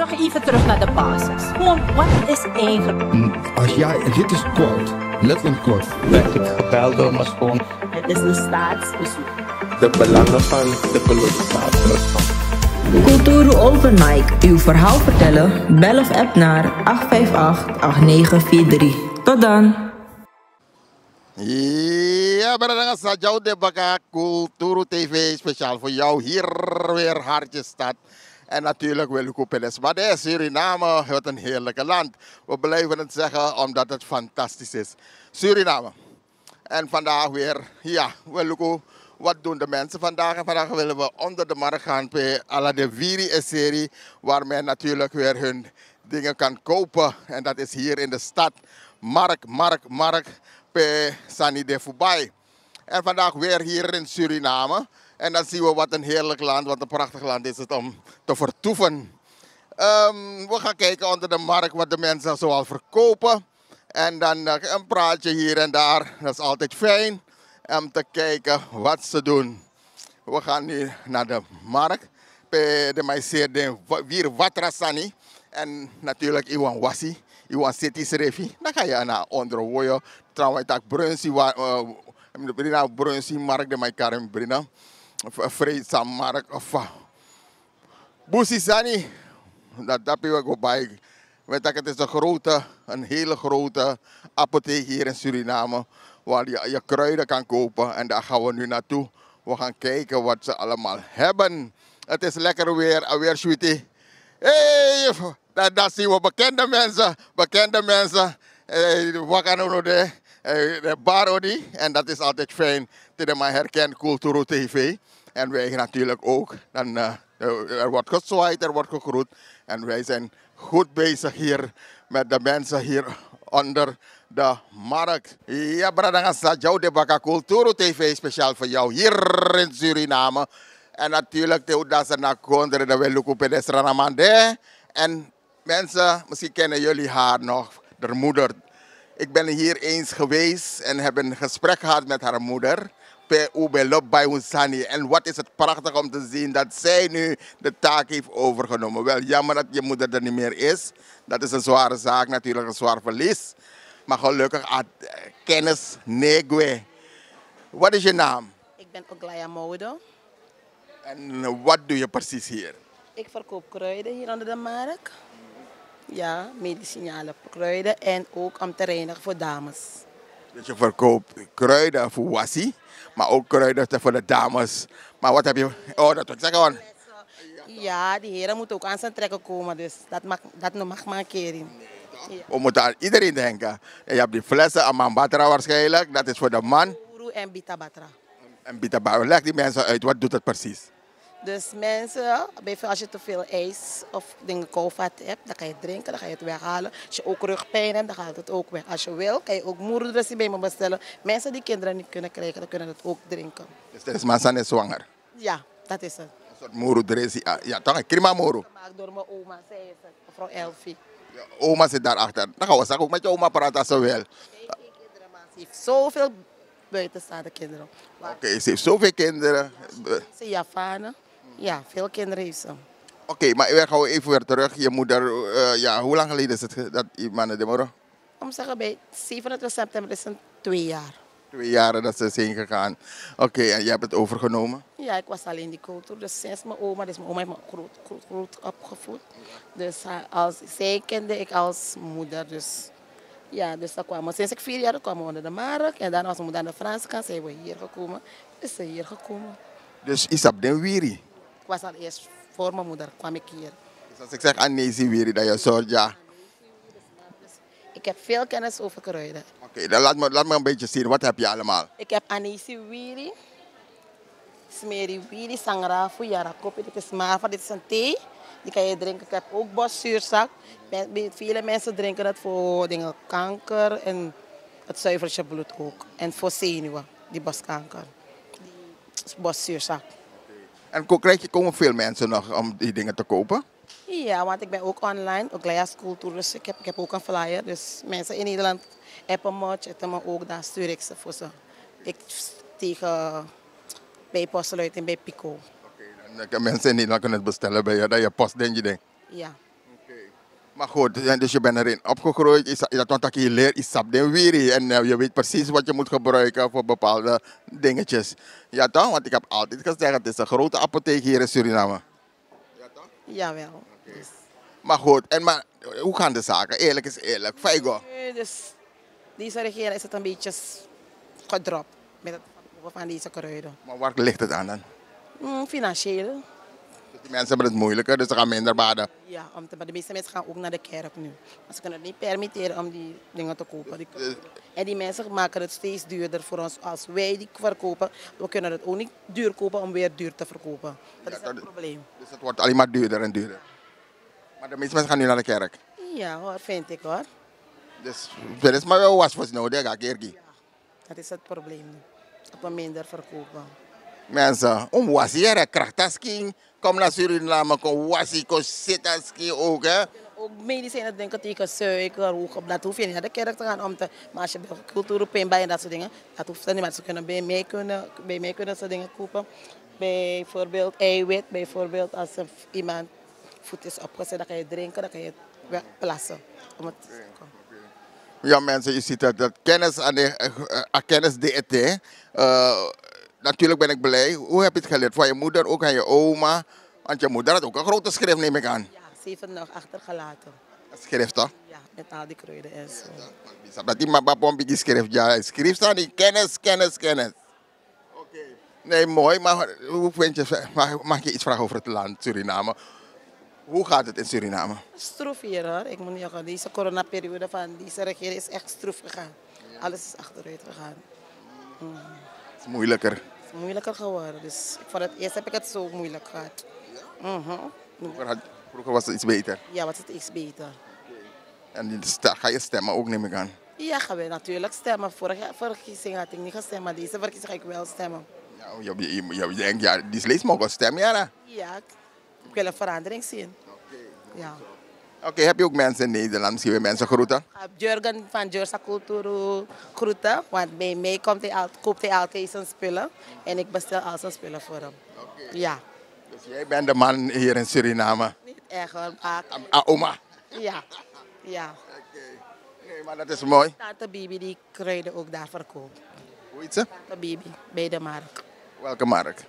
even terug naar de basis. Gewoon, wat is eigenlijk? Als jij, dit is quote, letterlijk quote. Werd ik gebeld door mijn schoon. Het is een staatsbezoek. De belangen van de kolonisator. Kulturu Open Mic. Uw verhaal vertellen? Bel of app naar 858-8943. Tot dan. Ja, maar sa jou de baka Kulturu TV speciaal voor jou hier weer Hartjestad. En natuurlijk Wilkopedes. Maar de Suriname, wat een heerlijke land. We blijven het zeggen omdat het fantastisch is. Suriname. En vandaag weer, ja, Wilko. Wat doen de mensen vandaag? En vandaag willen we onder de markt gaan bij Alla de Viri-serie, waar men natuurlijk weer hun dingen kan kopen. En dat is hier in de stad. Mark, bij Sani de Fubai. En vandaag weer hier in Suriname. En dan zien we wat een heerlijk land, wat een prachtig land is het om te vertoeven. We gaan kijken onder de markt wat de mensen zoal verkopen. En dan een praatje hier en daar, dat is altijd fijn. Om te kijken wat ze doen. We gaan nu naar de markt. Bij de Maiseerde Wier Watrasani. En natuurlijk Iwan Wassi. Iwan City Srefi. Dan ga je naar Onderwoyo. Trouwens, ik Brunsi. Brunsi Markt de Maikarim Brina. Vreedzam Markt. Busisani. Dat heb je ook bij. Het is een hele grote apotheek hier in Suriname. Waar je kruiden kan kopen. En daar gaan we nu naartoe. We gaan kijken wat ze allemaal hebben. Het is lekker weer. Alweer sweetie. Hey, daar zien we bekende mensen. Wat gaan we nog de Barodi. En dat is altijd fijn. Dat je herkent Kulturu TV. En wij natuurlijk ook. Dan, er wordt gezwaaid, er wordt gegroet. En wij zijn goed bezig hier met de mensen hier onder de markt. Ja, brada, jou de Baka Kulturu TV speciaal voor jou hier in Suriname. En natuurlijk, dat ze naar Kondre, dat we lukken bij de Sranamande. En mensen, misschien kennen jullie haar nog, haar moeder. Ik ben hier eens geweest en heb een gesprek gehad met haar moeder. Bij Unsani. En wat is het prachtig om te zien dat zij nu de taak heeft overgenomen. Wel jammer dat je moeder er niet meer is. Dat is een zware zaak, natuurlijk een zwaar verlies. Maar gelukkig kennis Negwe. Wat is je naam? Ik ben Oglaya Modo. En wat doe je precies hier? Ik verkoop kruiden hier onder de markt. Ja, medicinale kruiden en ook om te reinigen voor dames. Dus je verkoopt kruiden voor wassie, maar ook kruiden voor de dames. Maar wat heb je? Oh, dat wil ik zeggen. Ja, die heren moeten ook aan zijn trekken komen, dus dat mag maar een keer in. Ja. We moeten aan iedereen denken. Je hebt die flessen, Amambatra waarschijnlijk, dat is voor de man. Uru en Bitabatra. En Bitabatra, leg die mensen uit, wat doet het precies? Dus mensen, bijvoorbeeld als je te veel ijs of dingen koolvat hebt, dan kan je het drinken, dan ga je het weghalen. Als je ook rugpijn hebt, dan gaat het ook weg. Als je wil, kan je ook moerendressie bij me bestellen. Mensen die kinderen niet kunnen krijgen, dan kunnen het ook drinken. Dus dat is Mansan zwanger? Ja, dat is het. Een soort moerendressie, ja toch, een krima moeru. Gemaakt door mijn oma, zij is het, mevrouw Elfie. Ja, oma zit daarachter. Dan gaan we straks ook met je oma praten als ze wil. Geen kinderen, maar ze heeft zoveel buitenstaande kinderen. Oké, ze heeft zoveel kinderen. Ze Javanen. Ja, veel kinderen heeft ze. Oké, maar we gaan even weer terug. Je moeder, ja, hoe lang geleden is het dat die mannen de morgen? Om te zeggen, bij 27 september is het 2 jaar. 2 jaar dat ze is heen gegaan. Oké, en jij hebt het overgenomen? Ja, ik was alleen die cultuur. Dus sinds mijn oma, dus mijn oma heeft me groot opgevoed. Dus zij kende ik als moeder. Dus ja, dus dat kwam. Sinds ik 4 jaar kwam onder de markt. En dan was mijn moeder aan de Franse kant, zijn we hier gekomen. Is ze hier gekomen. Dus Isab den Wiri? Ik was al eerst voor mijn moeder, kwam ik hier. Dus als ik zeg Anesi Wiri, dat je soort ja. Ik heb veel kennis over kruiden. Oké, dan laat me een beetje zien. Wat heb je allemaal? Ik heb anisi wiri, smeri wiri, sangrafu, yarakopi. Dit is mava, dit is een thee. Die kan je drinken. Ik heb ook boszuurzak. Vele mensen drinken dat voor dingen, kanker en het zuivert je bloed ook. En voor zenuwen, die boskanker. Die boszuurzak. En komen veel mensen nog om die dingen te kopen? Ja, want ik ben ook online, ook Leia Cultuur, dus ik heb ook een flyer. Dus mensen in Nederland appen me, chatten me ook, dan stuur ik ze voor ze. Ik tegen bij Postluit en bij Pico. Oké, dan mensen in Nederland kunnen het bestellen bij je, dat je post, denk je? Ja. Maar goed, dus je bent erin opgegroeid. Dat je leert isap den wiri. En je weet precies wat je moet gebruiken voor bepaalde dingetjes. Ja toch? Want ik heb altijd gezegd, het is een grote apotheek hier in Suriname. Ja toch? Jawel. Dus, Maar goed, maar hoe gaan de zaken? Eerlijk is eerlijk. Feigo. dus deze regering is het een beetje gedropt met het verkopen van deze kruiden. Maar waar ligt het aan dan? Financieel. Dus die mensen hebben het moeilijker, dus ze gaan minder baden. Ja, maar de meeste mensen gaan ook naar de kerk nu. Maar ze kunnen het niet permitteren om die dingen te kopen. En die mensen maken het steeds duurder voor ons. Als wij die verkopen, we kunnen het ook niet duur kopen om weer duur te verkopen. Dat is het probleem. Dus het wordt alleen maar duurder en duurder. Maar de meeste mensen gaan nu naar de kerk. Ja hoor, vind ik hoor. Dus er is maar wel was voor nodig, ga kerkie. Dat is het probleem nu. Dat we minder verkopen. Mensen, was hier krachtasking. Kom naar Suriname, kom wasie, kom zitaski ook hè. Ook medicijnen denken tegen suiker, hoog, dat hoef je niet naar de kerk te gaan om te... Maar als je cultuurpijn bij en dat soort dingen, dat hoeft niet. Maar ze kunnen bij mij kunnen ze dingen kopen. Bijvoorbeeld eiwit, bijvoorbeeld als iemand voet is opgezet, dan kan je drinken, dan kan je plassen. Om het te drinken. Ja mensen, je ziet dat kennis aan kennis DET. Natuurlijk ben ik blij. Hoe heb je het geleerd? Van je moeder, ook aan je oma. Want je moeder had ook een grote schrift, neem ik aan. Ja, ze heeft het nog achtergelaten. Een schrift toch? Ja, met al die kruiden en zo. Dat die mabapompi die schrift, ja. Schrift staan die kennis. Oké. Nee, mooi, maar hoe vind je, mag je iets vragen over het land Suriname? Hoe gaat het in Suriname? Stroef hier hoor. Ik moet niet zeggen, deze coronaperiode van deze regering is echt stroef gegaan. Alles is achteruit gegaan. Het is moeilijker. Het is moeilijker geworden. Dus voor het eerst heb ik het zo moeilijk gehad. Vroeger was het iets beter. Ja, was het iets beter. En ga je stemmen ook, neem ik aan. Ja, gaan we natuurlijk stemmen. Vorige verkiezing had ik niet gestemd, maar deze verkiezing ga ik wel stemmen. Ja, je denkt, ja, die slechts mogen stemmen, ja. Ja, ik wil een verandering zien. Ja. Oké, heb je ook mensen in Nederland? Misschien weer mensen groeten? Jurgen van Jursa Culturo groeten, want bij mij koopt hij altijd zijn spullen. En ik bestel al zijn spullen voor hem. Ja. Dus jij bent de man hier in Suriname? Niet echt hoor, maar... Oma? Ja. Ja. Nee, maar dat is mooi. Tante Bibi die kruiden ook daar verkoopt. Hoe heet ze? Tante Bibi, bij de markt. Welke markt?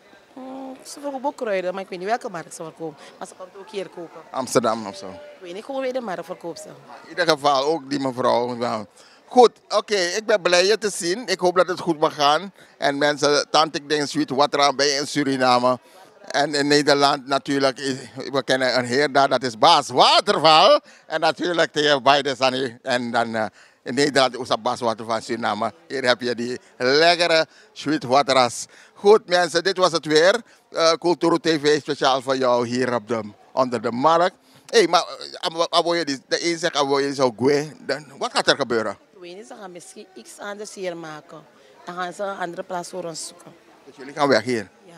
Ze verkoopt ook kruiden, maar ik weet niet welke markt ze verkoopt. Maar ze komt ook hier kopen. Amsterdam of zo? Ik weet niet, gewoon bij de markt verkoopt ze. In ieder geval ook die mevrouw. Nou, goed, oké, ik ben blij je te zien. Ik hoop dat het goed mag gaan. En mensen, tante, ik denk Sweet Water ben je in Suriname. En in Nederland natuurlijk, we kennen een heer daar, dat is Bas Waterval. En natuurlijk tegen beide Sunny. En dan in Nederland is dat Bas Waterval Suriname. Hier heb je die lekkere Sweet Wateras. Goed mensen, dit was het weer. Culturo TV speciaal voor jou hier onder de markt. Hé, maar de een zegt, je zou gaan. Wat gaat er gebeuren? Ik weet niet, ze gaan misschien iets anders hier maken. Dan gaan ze een andere plaats voor ons zoeken. Dus jullie gaan weg hier? Ja.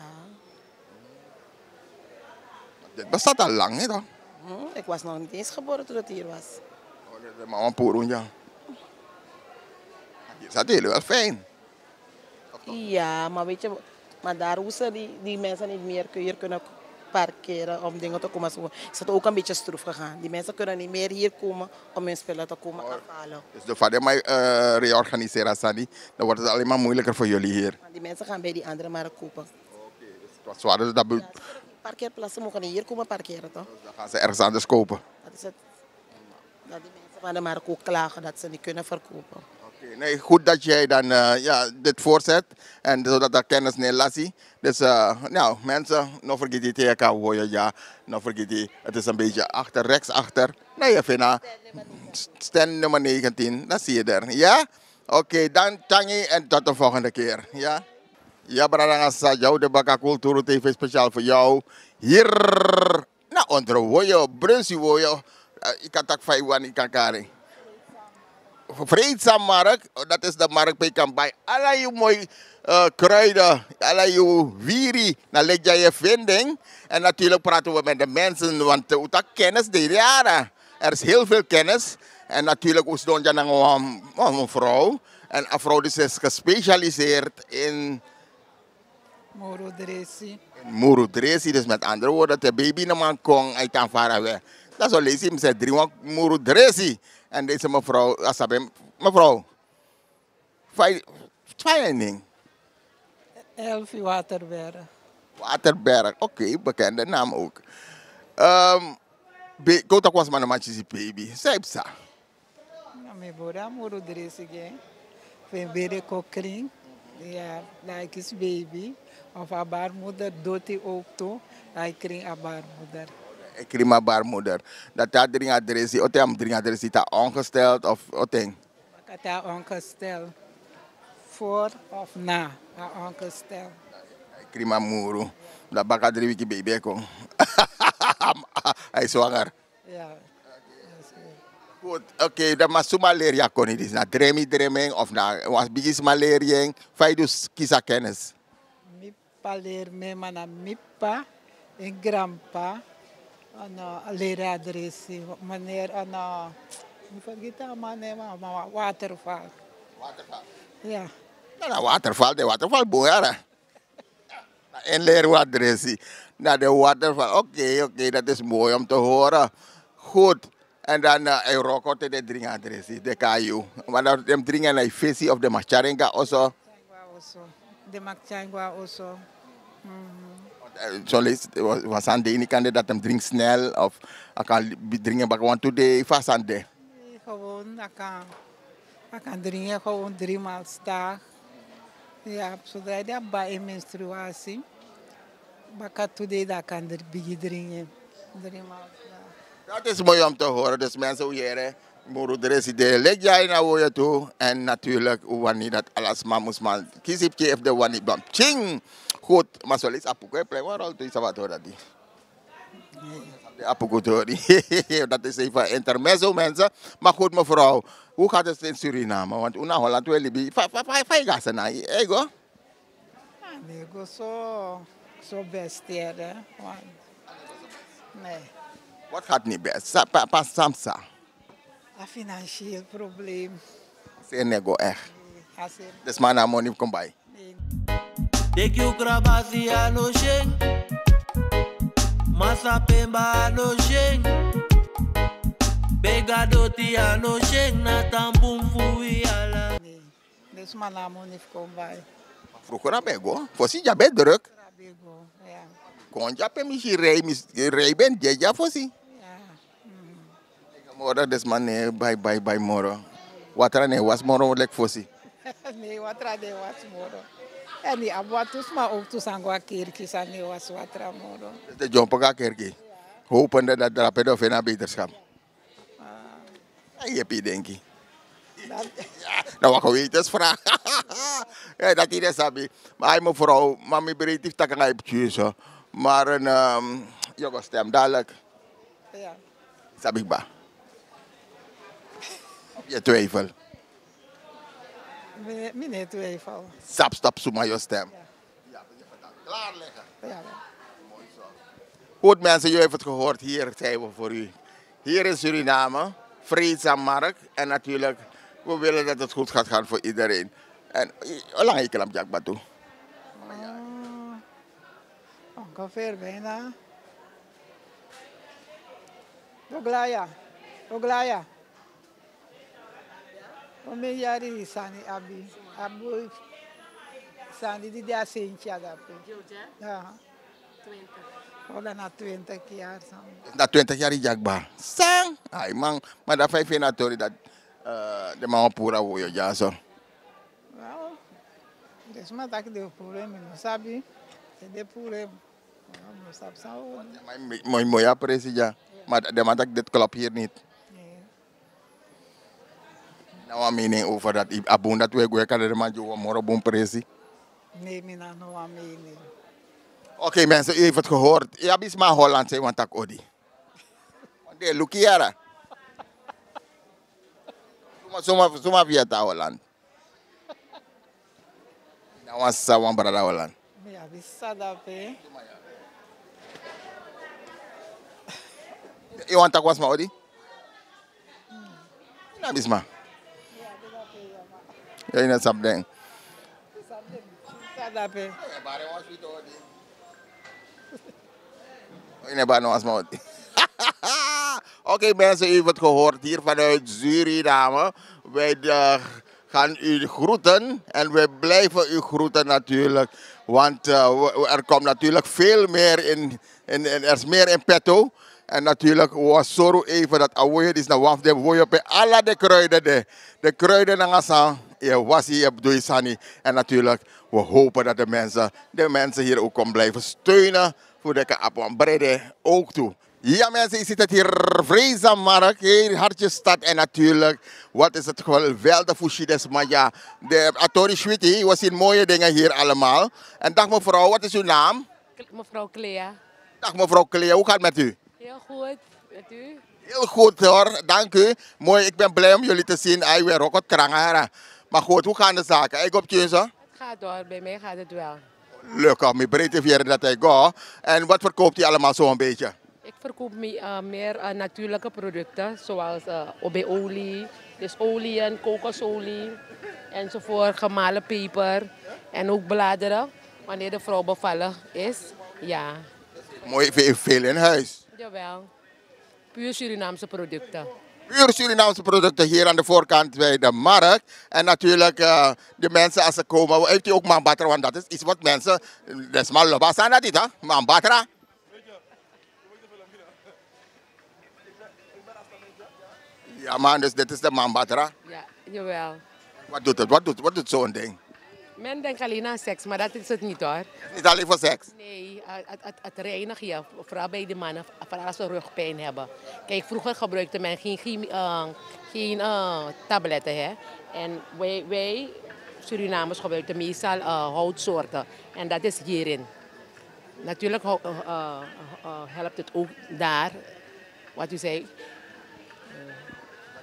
Dit bestaat al lang, hè toch? Ik was nog niet eens geboren toen het hier was. Oh, dat is maar een poeroen, ja. Hier staat jullie wel fijn. Ja, maar weet je, maar daar hoe ze die mensen niet meer hier kunnen parkeren om dingen te komen. Is het ook een beetje stroef gegaan. Die mensen kunnen niet meer hier komen om hun spullen te komen afhalen. Dus de vader mij reorganiseren, Sandy. Dan wordt het alleen maar moeilijker voor jullie hier. Maar die mensen gaan bij die andere markt kopen. Oké, dus het was zwaar. Dus dat Parkeerplaatsen mogen niet hier komen parkeren, toch? dan gaan ze ergens anders kopen. Dat is het. Dat die mensen van de markt ook klagen dat ze niet kunnen verkopen. Oké, nee, goed dat jij dan dit voorzet. En zodat dat kennis niet lassie. Dus nou, mensen, nog vergeet die TK hoor ja. Nog vergeet die, het is een beetje achter, rechts achter. Nee, je vindt stand nummer 19, dat zie je er. Ja? Oké, dan Tangi en tot de volgende keer. Ja? Ja, Bradangasa, jou de Baka Culturo TV speciaal voor jou. Hier, nou, onder Woyo, Brunsie Woyo. Ik kan tak 5 wan, ik kan kari. Vreedzaam markt, dat is de markt bij kan bij alle je mooie kruiden, alle je wiri, dan leg je je vinding. En natuurlijk praten we met de mensen, want dat kennis de jaren. Er is heel veel kennis. En natuurlijk is het een vrouw. En een vrouw die is gespecialiseerd in Moro Dresi. Moro Dresi, dus met andere woorden, de baby naar man kon uit aanvaren. Dat is al lees hem zei 3 muru dresi. En deze mevrouw, asabe, mevrouw. Fijn. Elfie Waterberg. Waterberg, oké, bekende naam ook. Kota was maar een matje baby. Zijpsa. Mijn broer moet er eens gaan. Van bij kokring. Ja, like is baby. Of haar baarmoeder doet hij ook toe. Hij krijgt haar baarmoeder. Ik krijg mijn baarmoeder. Dat had dring adres. Of hij dring adres is ongesteld of oteng. Ik had haar ongesteld. Voor of na haar ongesteld. Ik krijg mijn moeder. Dat baka 3 weken baby kon. Hij is zwanger. Ja. Goed, oké, dat maar zo malaria kon niet. Na dremming of na was bigis malaria. Fai dus kisa kennis. Mipa leer me mana mipa en grandpa. Leren adressie. Meneer, ik vergeet haar maar waterval. Waterval. Ja. Nou, waterval boeien. En leren adressie. Naar de waterval. Oké, dat is mooi om te horen. Goed. En dan Euroko te de drinkadressie, de KU. Maar dan de drinken naar visie of de macharenga also. De macharenga also. Zo was aan de ene kant dat hem drinkt snel of ik kan drinken maar gewoon today vast aan de. Gewoon, ik kan drinken gewoon 3 maal dag. Ja, zodra je dat bij een menstruatie, maar today dat kan er bij drinken 3 maal dag. Dat is mooi om te horen. Dus mensen hier, moeder de leg jij naar je toe. En natuurlijk, wanneer dat alles maar moest man kiezen of de wanneer dan ching. Goed, maar zo is apoeko. Plek waar al is wat hoor dat die. De apoeko dat is even intermezzo mensen. Maar goed mevrouw, hoe gaat het in Suriname? Want una Holland wil je vijf gasten naar je, ego? Nee, go zo best hier, hè? Nee. Wat gaat niet best? Pas Samsa. Een financieel probleem. Ze nego echt. Dus maar naar money kom bij. Take you grabasi ano sheng, masa pemba ano sheng, begadoti ano sheng na tampum fui ala. Dus maar naar money kom bij. Vroeger heb ik go. Voorzien je bent druk. Ja. Kon je pe misschien rij ben je ja voorzien. Morgen dus man bij morgen. Wat er nee was morgen lek voorzien. Nee, wat er nee was morgen. En die abuatus maar ook toesangwa kerkjes aan nee was wat er morgen. De jompa kerkie. Hopende dat er pedo naar beterschap. Je hebt denk ik. Nou, wat weet is vraag. Ja, dat is sabi. Maar mevrouw, mami bereid heeft dat ik heb gekozen. Maar een jonge stem dadelijk. Ja. Sabi ba? Je twijfel. Meneer twijfel. Stap zomaar je stem. Ja, klaar liggen. Ja. Mooi zo. Goed mensen, jullie hebben het gehoord. Hier zijn we voor u. Hier in Suriname. Vreedzaam markt. En natuurlijk, we willen dat het goed gaat gaan voor iedereen. En hoe lang heb je op Jakba toe? Ongeveer bijna. Oglaya. Ome jari sani abi. Abu sani di dia sentja dape. Ja. 20. Hola na 20 jaar samen. Na 20 jaar in Jakba. Sang! Ay man, maar dat 5 jaar dat de man pura wo je ja zo. Wel. Dus maar dat ik de probleem no sabi. De probleem. No sab sao. Mooi ja president. Maar de man dat dit klap hier niet. Nou, een mening over dat abon dat we gaan de man jo morgen bon presi. Nee, mina no een mening. Oké mensen, u heeft het gehoord. Ja, bis maar Holland zijn want tak odi. Want de lukiara. Suma via ta Holland. Nou was sa wan brada Holland. Ja, bisa dape. Je want tak was ma odi? Na bis ma. Ja, ina sabden. Dape. Bare was we odi. Ina ba no was ma odi. Oké, mensen, u heeft het gehoord hier vanuit Suriname. Wij gaan u groeten en wij blijven u groeten natuurlijk. Want er komt natuurlijk veel meer er is meer in petto. En natuurlijk was Soro even dat awoe is na waf de woe op alle de kruiden de kruiden na je was hier op Doisani. En natuurlijk we hopen dat de mensen hier ook komen blijven steunen voor de Kaapwan Brede ook toe. Ja mensen, je ziet het hier Vreesamarkt, hier Hartjestad en natuurlijk, wat is het geweldig voor Chides, maar ja, de Atori Schwiti, we zien mooie dingen hier allemaal. En dag mevrouw, wat is uw naam? Mevrouw Clea. Dag mevrouw Clea, hoe gaat het met u? Heel goed, met u? Heel goed hoor, dank u. Mooi, ik ben blij om jullie te zien. Ay, weer ook wat krangara. Maar goed, hoe gaan de zaken? Ik op je zo? Het gaat door, bij mij gaat het wel. Leuk, mijn breedte vieren dat ik ga. En wat verkoopt u allemaal zo'n beetje? Ik verkoop meer natuurlijke producten, zoals obe-olie, dus olie en kokosolie, enzovoort, gemalen peper en ook bladeren, wanneer de vrouw bevallen is. Ja. Mooi, veel in huis. Jawel, puur Surinaamse producten. Puur Surinaamse producten hier aan de voorkant bij de markt. En natuurlijk de mensen als ze komen, heeft u ook mambatra, want dat is iets wat mensen, dat is maar lobas aan dat niet, hè? Mambatra. Ja man, dus dit is de mambatra. Ja, jawel. Wat doet het? Wat doet zo'n ding? Men denkt alleen aan seks, maar dat is het niet hoor. Niet alleen voor seks? Nee, het reinigen je, vooral bij de mannen, vooral als ze rugpijn hebben. Kijk, vroeger gebruikte men geen tabletten. Hè? En wij Surinamers gebruikten meestal houtsoorten. En dat is hierin. Natuurlijk helpt het ook daar, wat u zei.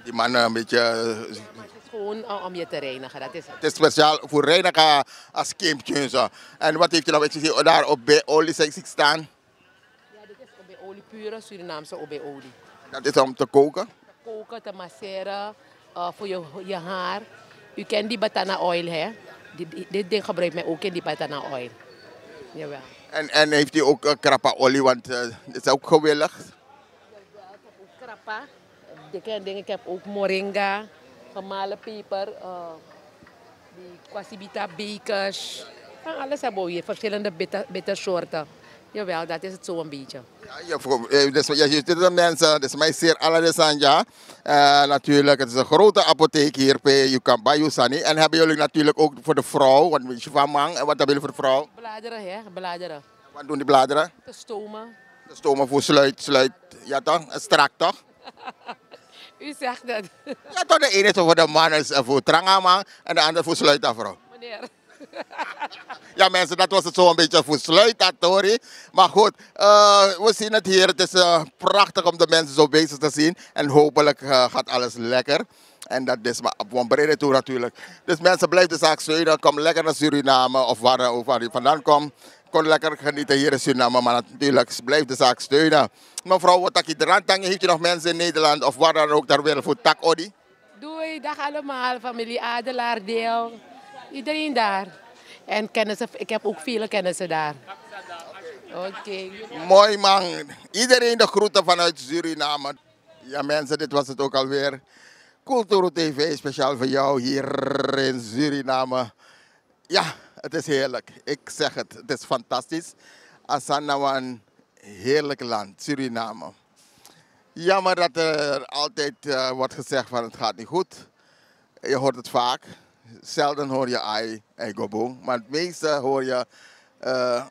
Die mannen een beetje... Het is gewoon om je te reinigen, dat is het. Het is speciaal voor reinigen als kiempje en zo. En wat heeft u nou, ik zie daar op bij olie staan? Ja, dit is obe-olie, pure Surinaamse obe-olie. Dat is om te koken? Te koken, te masseren, voor je haar. U kent die batana oil, hè? Dit ding gebruikt men ook in die batana oil. Jawel. En heeft u ook krappa olie, want het is ook gewillig? Jawel, ik heb ook krappa. Dikke dingen. Ik heb ook moringa, gemalen peper, die kwasibita bekers. Van alles hebben we hier, verschillende bittersoorten. Jawel, dat is het zo een beetje. Ja, dus je ziet de mensen, dus mij zeer alle Sanja. Natuurlijk, het is een grote apotheek hier bij Yusani. En hebben jullie natuurlijk ook voor de vrouw, wat weet je van man, en wat hebben jullie voor de vrouw? Bladeren, hè? Bladeren. Wat doen die bladeren? Te stomen. De stomen voor sluit, ja toch? Strak toch? U zegt dat. Ja toch, de ene is voor de man is voor trangaman en de andere voor sluitafvrouw. Meneer. Ja mensen, dat was het zo een beetje voor sluitatori. Maar goed, we zien het hier. Het is prachtig om de mensen zo bezig te zien. En hopelijk gaat alles lekker. En dat is maar op een brede toe natuurlijk. Dus mensen, blijf de zaak steunen. Kom lekker naar Suriname of waar u vandaan komt. Kom lekker genieten hier in Suriname. Maar natuurlijk, blijf de zaak steunen. Mevrouw, wat je eraan tangen? Heeft u nog mensen in Nederland of waar dan ook daar weer voor tak Odi? Doei, dag allemaal. Familie Adelaar, Deel. Iedereen daar. En kennissen, ik heb ook vele kennissen daar. Oké. Mooi man. Iedereen de groeten vanuit Suriname. Ja mensen, dit was het ook alweer. Kulturo TV, speciaal voor jou hier in Suriname. Ja, het is heerlijk. Ik zeg het, het is fantastisch. Asana een heerlijk land, Suriname. Jammer dat er altijd wordt gezegd van het gaat niet goed. Je hoort het vaak. Zelden hoor je ai gobo. Maar het meeste hoor je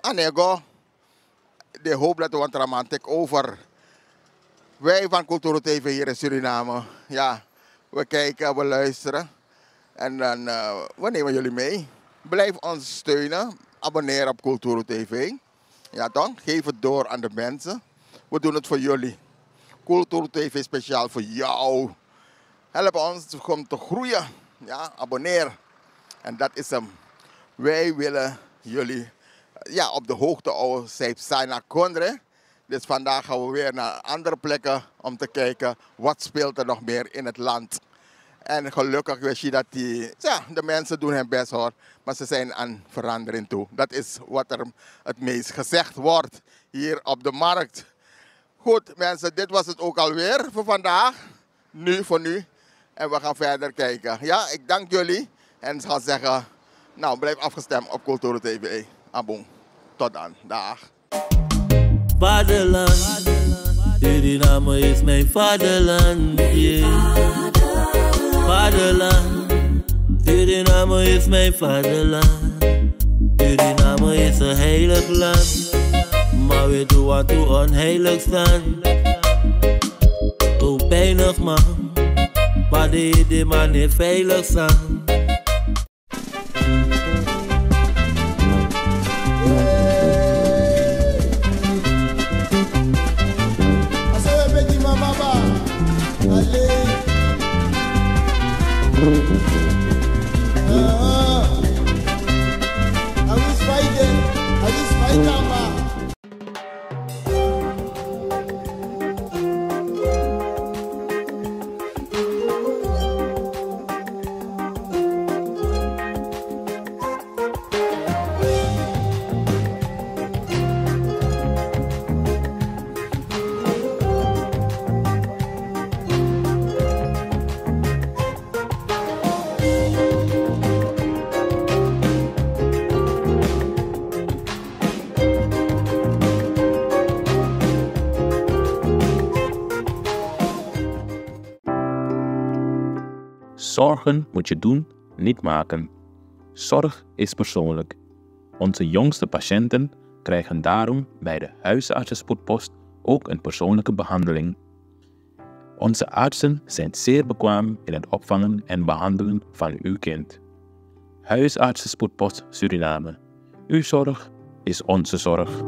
anego. De hoop dat we een romantiek over. Wij van Kulturo TV hier in Suriname. Ja, we kijken, we luisteren. En dan we nemen jullie mee. Blijf ons steunen. Abonneer op Kulturo TV. Ja toch? Geef het door aan de mensen. We doen het voor jullie. Kulturo TV speciaal voor jou. Help ons om te groeien. Ja, abonneer. En dat is hem. Wij willen jullie op de hoogte houden. Zij naar Kondre. Dus vandaag gaan we weer naar andere plekken om te kijken wat speelt er nog meer in het land. En gelukkig weet je dat de mensen doen hun best hoor. Maar ze zijn aan verandering toe. Dat is wat er het meest gezegd wordt hier op de markt. Goed. Goed mensen, dit was het ook alweer voor vandaag. Voor nu. En we gaan verder kijken. Ja, ik dank jullie. En ik ga zeggen, nou blijf afgestemd op Kulturo TV. Aboom. Tot dan. Dag. Vaderland, Suriname is mijn vaderland. Yeah. Vaderland, Suriname is mijn vaderland. Suriname is een heilig land, maar we doen wat we onheilig staan. Zo weinig man, maar de man niet veilig staan. Zorgen moet je doen, niet maken. Zorg is persoonlijk. Onze jongste patiënten krijgen daarom bij de huisartsenspoedpost ook een persoonlijke behandeling. Onze artsen zijn zeer bekwaam in het opvangen en behandelen van uw kind. Huisartsenspoedpost Suriname. Uw zorg is onze zorg.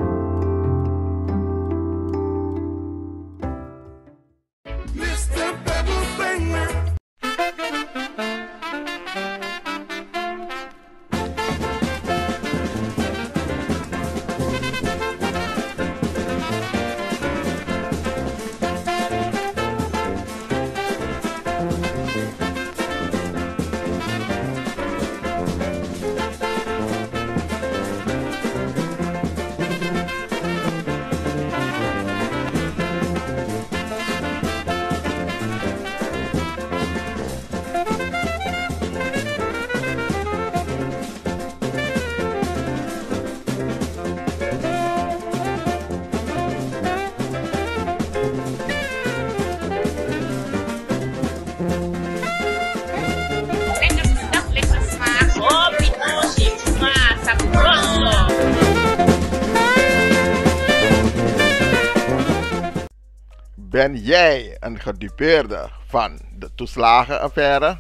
Ben jij een gedupeerde van de toeslagenaffaire,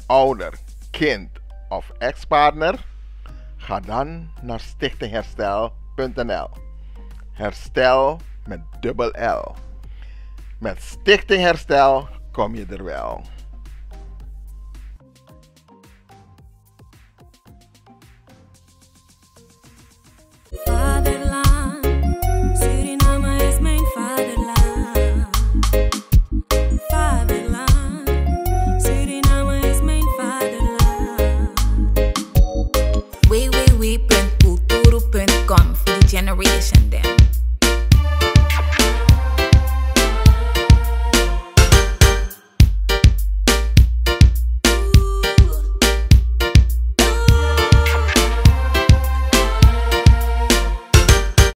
ouder, kind of ex-partner? Ga dan naar stichtingherstel.nl. Herstel met dubbel L. Met Stichting Herstel kom je er wel.